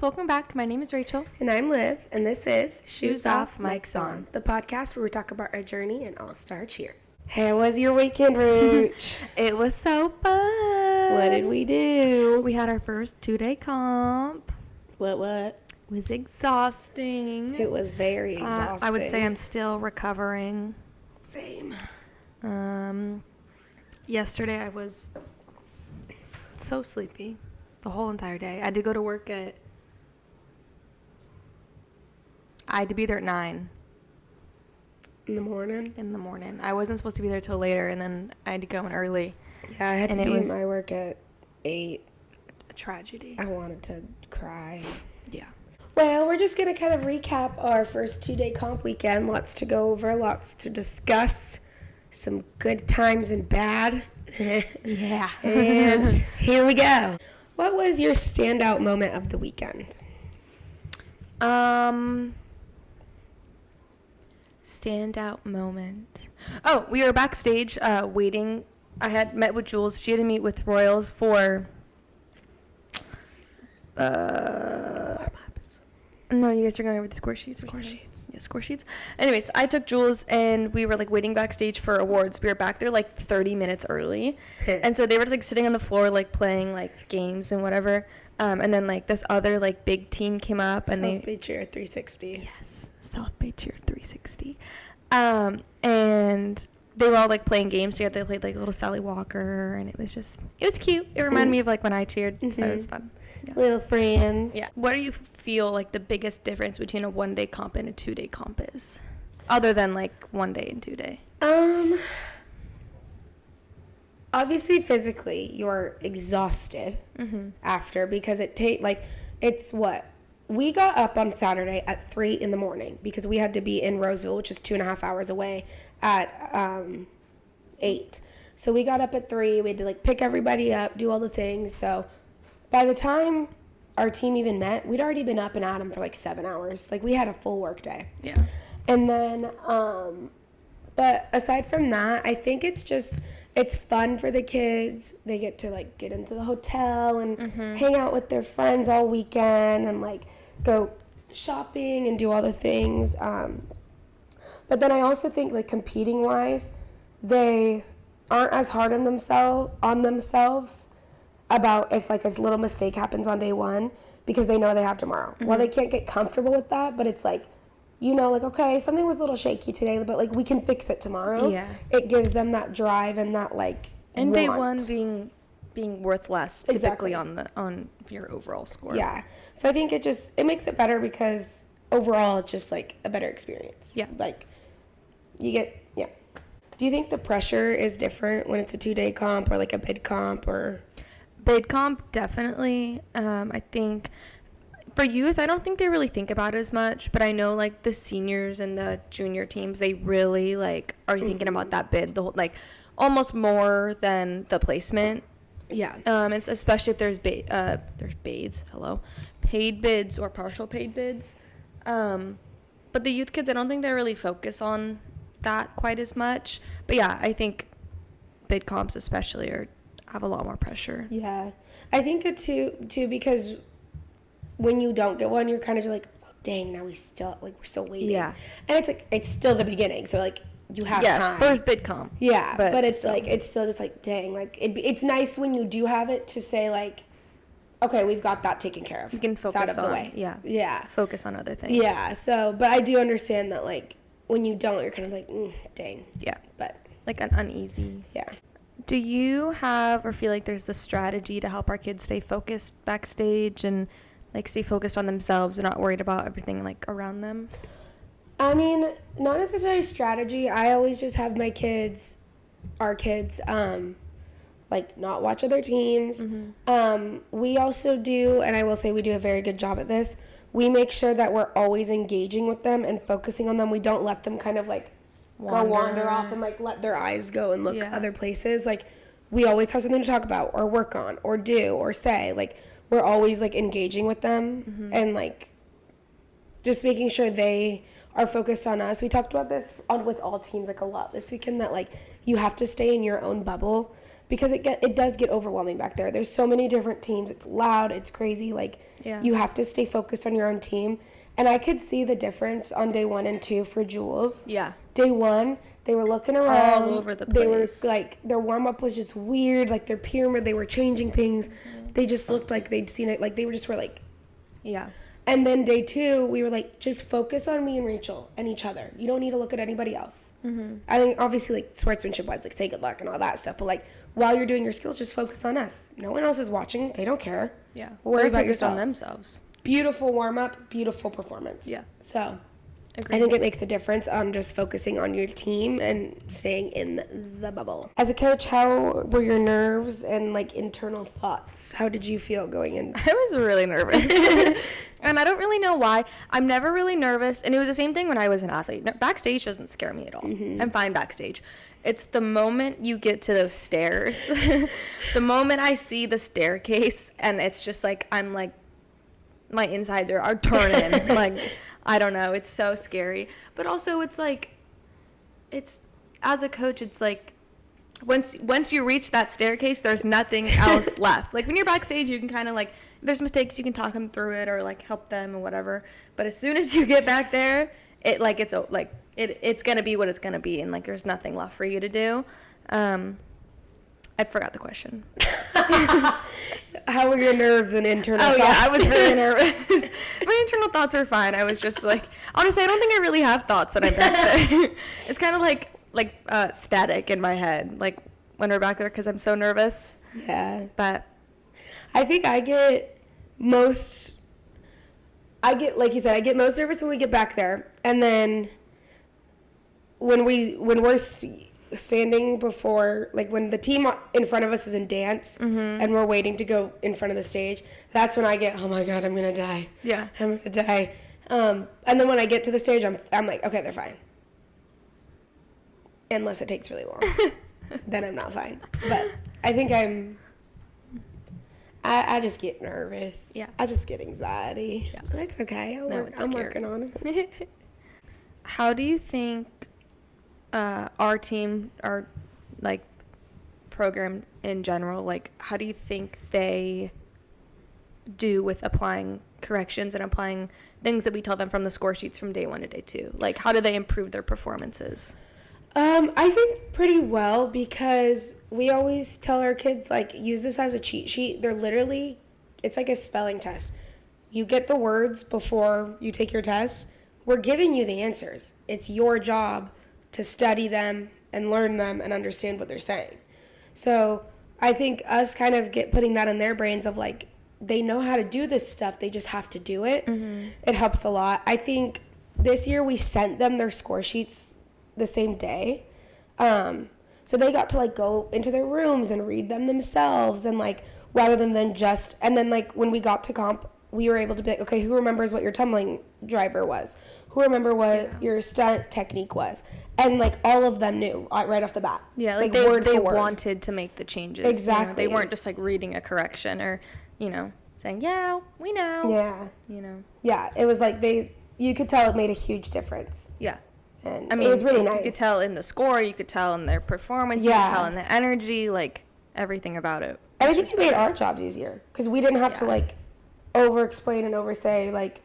welcome back. My name is Rachel. And I'm Liv, and this is Shoes Off, Mics On, the podcast where we talk about our journey in All-Star Cheer. How was your weekend, Rach? It was so fun. What did we do? We had our first 2-day comp. What? It was exhausting. It was very exhausting. I would say I'm still recovering. Same. Yesterday I was so sleepy the whole entire day. I had to go to work I had to be there at 9. In the morning? I wasn't supposed to be there till later, and then I had to go in early. Yeah, I had to be at my work at 8. A tragedy. I wanted to cry. Yeah. Well, we're just going to kind of recap our first 2-day comp weekend. Lots to go over, lots to discuss. Some good times and bad. Yeah. And here we go. What was your standout moment of the weekend? Standout moment. Oh, we were backstage waiting. I had met with Jules. She had to meet with Royals for no, you guys are going over the score sheets. Yeah, score sheets. Anyways, I took Jules and we were waiting backstage for awards. We were back there 30 minutes early. And so they were just sitting on the floor playing games and whatever. And then this other big team came up and South Bay Cheer 360. Yes, South Bay Cheer 360. And they were all playing games together. They played little Sally Walker, and it was cute. It reminded me of when I cheered, so it was fun. Yeah. Little friends. Yeah. What do you feel the biggest difference between a 1-day comp and a 2-day comp is, other than 1 day and 2 day? Obviously physically you're exhausted after, because we got up on Saturday at 3 in the morning because we had to be in Roseville, which is 2.5 hours away, at 8. So we got up at 3. We had to pick everybody up, do all the things. So by the time our team even met, we'd already been up and at 'em for 7 hours. We had a full work day. Yeah. And then but aside from that, I think it's fun for the kids. They get to get into the hotel and hang out with their friends all weekend and go shopping and do all the things. But then I also think competing wise, they aren't as hard on themselves about if a little mistake happens on day 1, because they know they have tomorrow. Well, they can't get comfortable with that, but it's okay, something was a little shaky today, but we can fix it tomorrow. Yeah. It gives them that drive and that and day want. 1 being worth less typically on your overall score. Yeah. So I think it makes it better, because overall it's just a better experience. Yeah. You get Do you think the pressure is different when it's a 2-day comp or a bid comp or? Bid comp, definitely. I think for youth, I don't think they really think about it as much, but I know the seniors and the junior teams, they really are thinking about that bid, the whole almost more than the placement. Yeah. It's especially if there's paid bids or partial paid bids. But the youth kids, I don't think they really focus on that quite as much. But yeah, I think bid comps especially have a lot more pressure. Yeah. I think it too, because when you don't get one, you're kind of oh, dang, now we're still waiting. Yeah. And it's still the beginning, so you have time. First bid comp. Yeah, but it's still. It's still just dang, it's nice when you do have it to say okay, we've got that taken care of. You can focus it's out of the way. Yeah. Focus on other things. Yeah. So, but I do understand that when you don't, you're kind of dang. Yeah. But an uneasy. Yeah. Do you have or feel there's a strategy to help our kids stay focused backstage and stay focused on themselves and not worried about everything around them? I mean, not necessarily strategy. I always just have our kids, not watch other teams. We also do, and I will say we do a very good job at this, we make sure that we're always engaging with them and focusing on them. We don't let them kind of wander off and let their eyes go and look other places. We always have something to talk about or work on or do or say. We're always engaging with them and just making sure they are focused on us. We talked about this with all teams a lot this weekend, that you have to stay in your own bubble, because it does get overwhelming back there. There's so many different teams. It's loud. It's crazy. Like, you have to stay focused on your own team. And I could see the difference on day 1 and 2 for Jules. Yeah. Day 1, they were looking around. All over the place. They were, like, their warm-up was just weird. Like, their pyramid, they were changing things. Mm-hmm. They just looked like they'd seen it. Like, they were just like... Yeah. And then day 2, we were like, just focus on me and Rachel and each other. You don't need to look at anybody else. Mm-hmm. I think, obviously, like, sportsmanship-wise, like, say good luck and all that stuff. But, like, while you're doing your skills, just focus on us. No one else is watching. They don't care. Yeah. Worry about yourself. On themselves. Beautiful warm-up, beautiful performance. Yeah. So, Agreed. I think it makes a difference on just focusing on your team and staying in the bubble. As a coach, how were your nerves and, like, internal thoughts? How did you feel going in? I was really nervous. And I don't really know why. I'm never really nervous. And it was the same thing when I was an athlete. Backstage doesn't scare me at all. Mm-hmm. I'm fine backstage. It's the moment you get to those stairs. The moment I see the staircase and it's just like, I'm like, my insides are turning. Like, I don't know. It's so scary. But also it's like, it's, as a coach, it's like, once you reach that staircase, there's nothing else left. Like, when you're backstage, you can kind of, like, if there's mistakes, you can talk them through it or, like, help them or whatever. But as soon as you get back there, it's going to be what it's going to be. And, like, there's nothing left for you to do. I forgot the question. How were your nerves and internal thoughts? Oh, yeah, I was really nervous. My internal thoughts were fine. I was just, like, honestly, I don't think I really have thoughts when I'm back there. It's kind of like static in my head, like, when we're back there because I'm so nervous. Yeah. But I think like you said, I get most nervous when we get back there. And then when we're standing before, like, when the team in front of us is in dance, mm-hmm. and we're waiting to go in front of the stage, that's when I get, oh my God, I'm going to die. Yeah. I'm going to die. And then when I get to the stage, I'm like, okay, they're fine. Unless it takes really long. Then I'm not fine. But I think I just get nervous. Yeah. I just get anxiety. Yeah. That's okay. I'm working on it. How do you think our team, our, like, program in general, like, how do you think they do with applying corrections and applying things that we tell them from the score sheets from day 1 to day 2? Like, how do they improve their performances? I think pretty well, because we always tell our kids, like, use this as a cheat sheet. It's like a spelling test. You get the words before you take your test. We're giving you the answers. It's your job to study them and learn them and understand what they're saying. So I think us kind of putting that in their brains of, like, they know how to do this stuff. They just have to do it. Mm-hmm. It helps a lot. I think this year we sent them their score sheets the same day. So they got to, like, go into their rooms and read them themselves, and, like, rather than just, and then, like, when we got to comp, we were able to be like, okay, who remembers what your tumbling driver was? Who remember what your stunt technique was? And, like, all of them knew right off the bat. Yeah, like they wanted to make the changes. Exactly. They weren't just, like, reading a correction or, saying, yeah, we know. Yeah. Yeah, it was like you could tell it made a huge difference. Yeah. And it was really nice. You could tell in the score, you could tell in their performance, you could tell in the energy, like, everything about it. And I think it made our jobs easier, because we didn't have to, like, over-explain and over-say, like,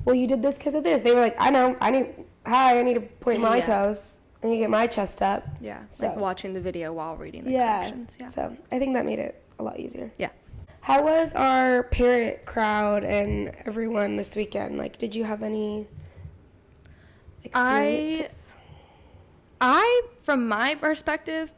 well, you did this because of this. They were like, I know, I need to point my toes, and you get my chest up. Yeah, so, like watching the video while reading the corrections. Yeah, so I think that made it a lot easier. Yeah. How was our parent crowd and everyone this weekend? Like, did you have any experiences? I, from my perspective,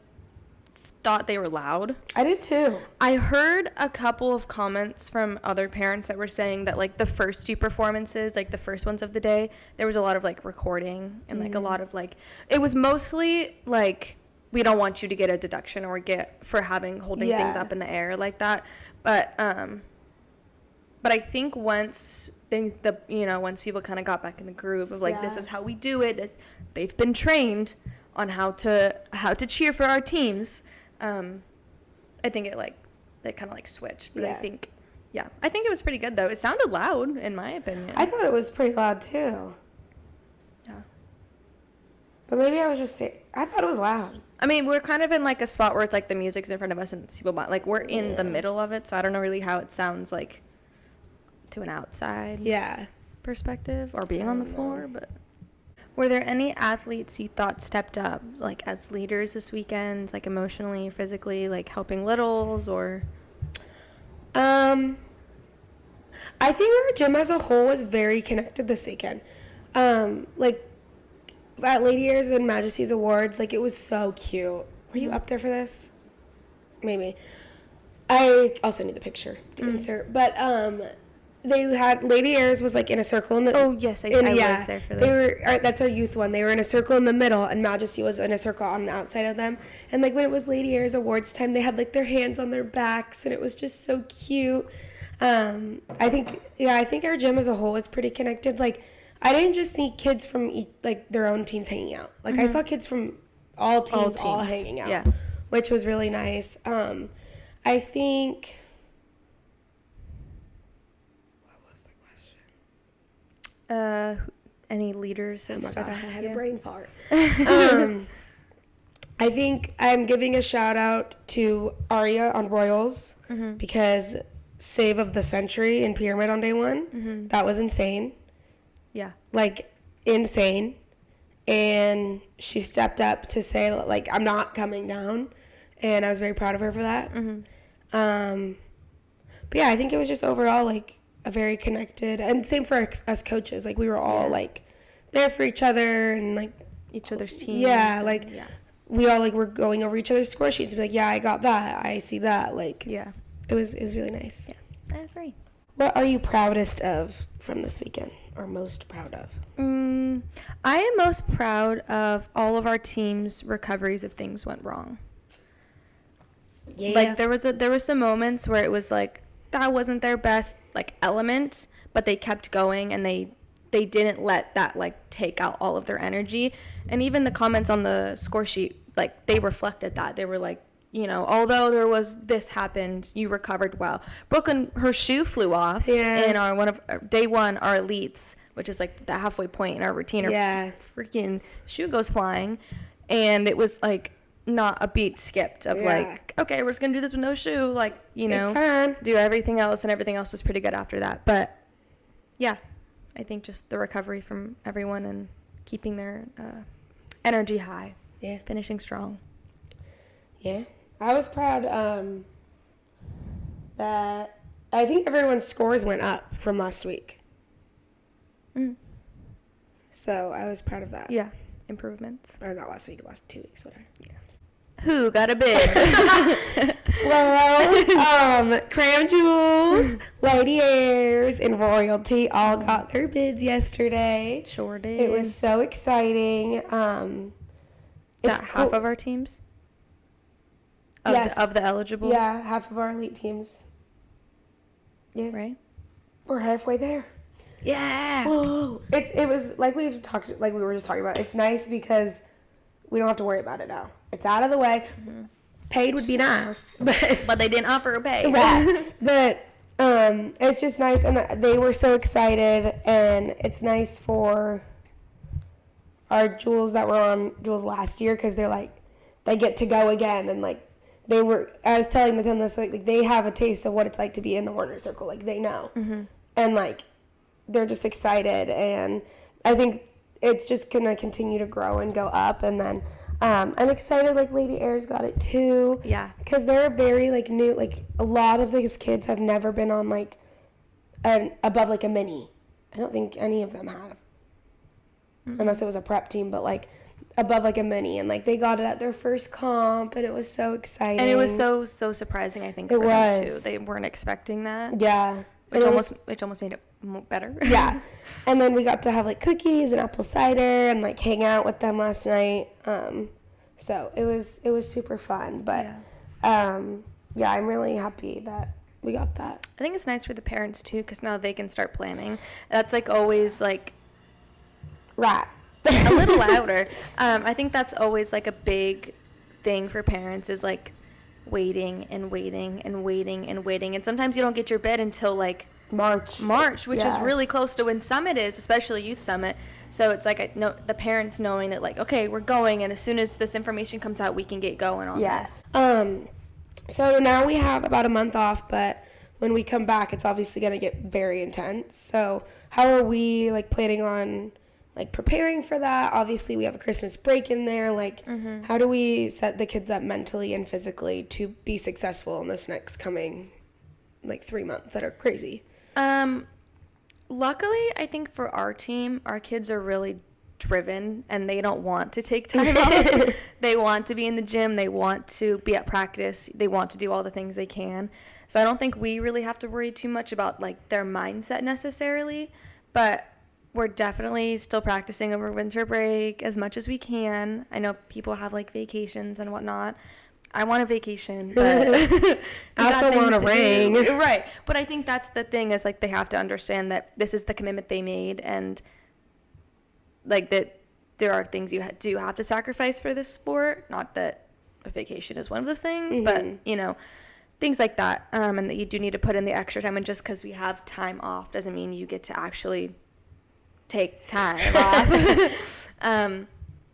thought they were loud. I did too. I heard a couple of comments from other parents that were saying that, like, the first 2 performances, like the first ones of the day, there was a lot of, like, recording and like a lot of, like, it was mostly like, we don't want you to get a deduction or for holding things up in the air like that. But I think once people kind of got back in the groove of, like, this is how we do it. They've been trained on how to cheer for our teams. I think it kind of, like, switched. But I think it was pretty good, though. It sounded loud, in my opinion. I thought it was pretty loud too. Yeah. But maybe I was just I thought it was loud. I mean, we're kind of in like a spot where it's like the music's in front of us and people like we're in the middle of it, so I don't know really how it sounds like to an outside perspective or being on the floor. But were there any athletes you thought stepped up like as leaders this weekend, like emotionally, physically, like helping littles or? I think our gym as a whole was very connected this weekend. Like at Lady Airs and Majesty's Awards, like it was so cute. Were you up there for this? Maybe. I'll send you the picture to insert. But they had Lady Airs was like in a circle in the. Oh yes, I was there for this. They were. That's our youth one. They were in a circle in the middle, and Majesty was in a circle on the outside of them. And like when it was Lady Airs Awards time, they had like their hands on their backs, and it was just so cute. I think our gym as a whole is pretty connected. Like, I didn't just see kids from like their own teams hanging out. Like I saw kids from all teams all hanging out, which was really nice. I think. What was the question? Any leaders that stood out I to had you? a brain fart. I think I'm giving a shout out to Aria on Royals because save of the century in Pyramid on day one, that was insane. Yeah. Like, insane. And she stepped up to say, like, I'm not coming down. And I was very proud of her for that. But yeah, I think it was just overall, like, a very connected, and same for us coaches. Like, we were all, like, there for each other and, like, each other's teams. Yeah, like, we all, like, were going over each other's score sheets and be like, yeah, I got that. I see that. Like, it was really nice. Yeah, I agree. What are you proudest of from this weekend, or most proud of? I am most proud of all of our team's recoveries if things went wrong. Yeah. Like there was some moments where it was like that wasn't their best like element, but they kept going and they didn't let that like take out all of their energy. And even the comments on the score sheet, like they reflected that. They were like, you know, although there was this happened, you recovered well. Brooklyn, her shoe flew off in our day one, our elites, which is like the halfway point in our routine. Her freaking shoe goes flying, and it was like not a beat skipped of like, okay, we're just gonna do this with no shoe, like, you know, it's fun. Do everything else, and everything else was pretty good after that. But yeah, I think just the recovery from everyone and keeping their energy high, finishing strong. Yeah. I was proud that I think everyone's scores went up from last week. So I was proud of that. Yeah, improvements. Or not last week, last 2 weeks, whatever. Yeah. Who got a bid? Well, Cram Jewels, Lady Airs, and Royalty all got their bids yesterday. Sure did. It was so exciting. It's half of our teams? Of the eligible? Yeah, half of our elite teams. Yeah. Right? We're halfway there. Yeah. Whoa. It was like we were just talking about. It's nice because we don't have to worry about it now. It's out of the way. Paid would be nice, but they didn't offer a pay. Right. But it's just nice, and they were so excited, and it's nice for our Jules that were on Jules last year because they're like they get to go again, and like I was telling them this, like they have a taste of what it's like to be in the Warner Circle, like they know, and like they're just excited, and I think it's just gonna continue to grow and go up, and then I'm excited like Lady Airs got it too, because they're very like new, like a lot of these kids have never been on like above like a mini. I don't think any of them have, unless it was a prep team, but like above like a mini, and like they got it at their first comp, and it was so exciting, and it was so surprising. I think for them too. They weren't expecting that. Which almost made it better. Yeah. And then we got to have like cookies and apple cider and like hang out with them last night. So it was super fun. But I'm really happy that we got that. I think it's nice for the parents too, because now they can start planning. That's like always like a little louder. I think that's always like a big thing for parents is like waiting and waiting and waiting and waiting, and sometimes you don't get your bid until like March, which is really close to when Summit is, especially Youth Summit. So it's like the parents knowing that, like, okay, we're going, and as soon as this information comes out, we can get going on this. So now we have about a month off, but when we come back, it's obviously going to get very intense. So how are we, like, planning on, like, preparing for that? Obviously, we have a Christmas break in there. Like, how do we set the kids up mentally and physically to be successful in this next coming, like, 3 months that are crazy? Luckily, I think for our team, our kids are really driven and they don't want to take time off. They want to be in the gym. They want to be at practice. They want to do all the things they can. So I don't think we really have to worry too much about, like, their mindset necessarily, but we're definitely still practicing over winter break as much as we can. I know people have, like, vacations and whatnot. I want a vacation, but I also want a ring. Right. But I think that's the thing is, like, they have to understand that this is the commitment they made, and, like, that there are things you do have to sacrifice for this sport. Not that a vacation is one of those things, but, you know, things like that. And that you do need to put in the extra time. And just because we have time off doesn't mean you get to actually take time off.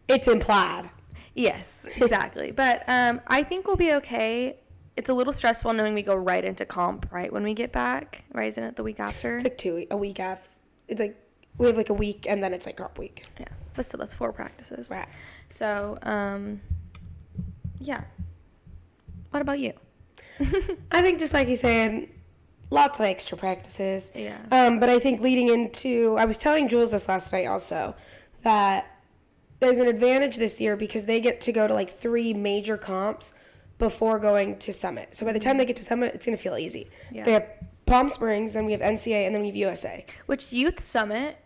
It's implied. Yes, exactly. But I think we'll be okay. It's a little stressful knowing we go right into comp right when we get back, right? Isn't it the week after? It's like a week after. It's like we have like a week and then it's like comp week. Yeah, but still, that's 4 practices. Right. So, yeah. What about you? I think just like you said, lots of extra practices. Yeah. But I think leading into, I was telling Jules this last night also, that there's an advantage this year because they get to go to like 3 major comps before going to Summit. So by the time they get to Summit, it's going to feel easy. Yeah. They have Palm Springs, then we have NCA, and then we have USA. Which Youth Summit,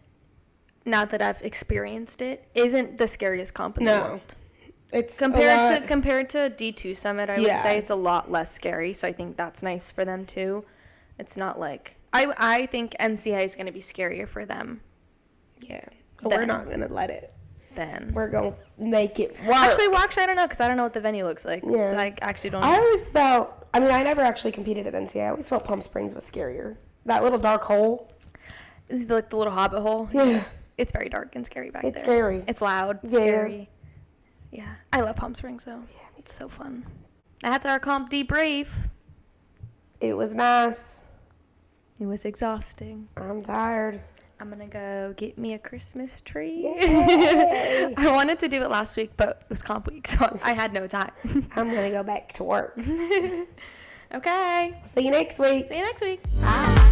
now that I've experienced it, isn't the scariest comp in the world. It's compared to D2 Summit, I would say it's a lot less scary. So I think that's nice for them too. It's not like I think NCA is going to be scarier for them. Yeah, but we're not going to let it. Then we're going to make it work. Actually, I don't know because I don't know what the venue looks like. Yeah. So I actually don't know. I always felt, I never actually competed at NCA. I always felt Palm Springs was scarier. That little dark hole. Like the little hobbit hole. Yeah. It's very dark and scary back there. It's scary. It's loud, scary. Yeah. I love Palm Springs, though. Yeah, it's so fun. That's our comp debrief. It was nice. It was exhausting. I'm tired. I'm going to go get me a Christmas tree. Yay. I wanted to do it last week, but it was comp week, so I had no time. I'm going to go back to work. Okay. See you next week. Bye.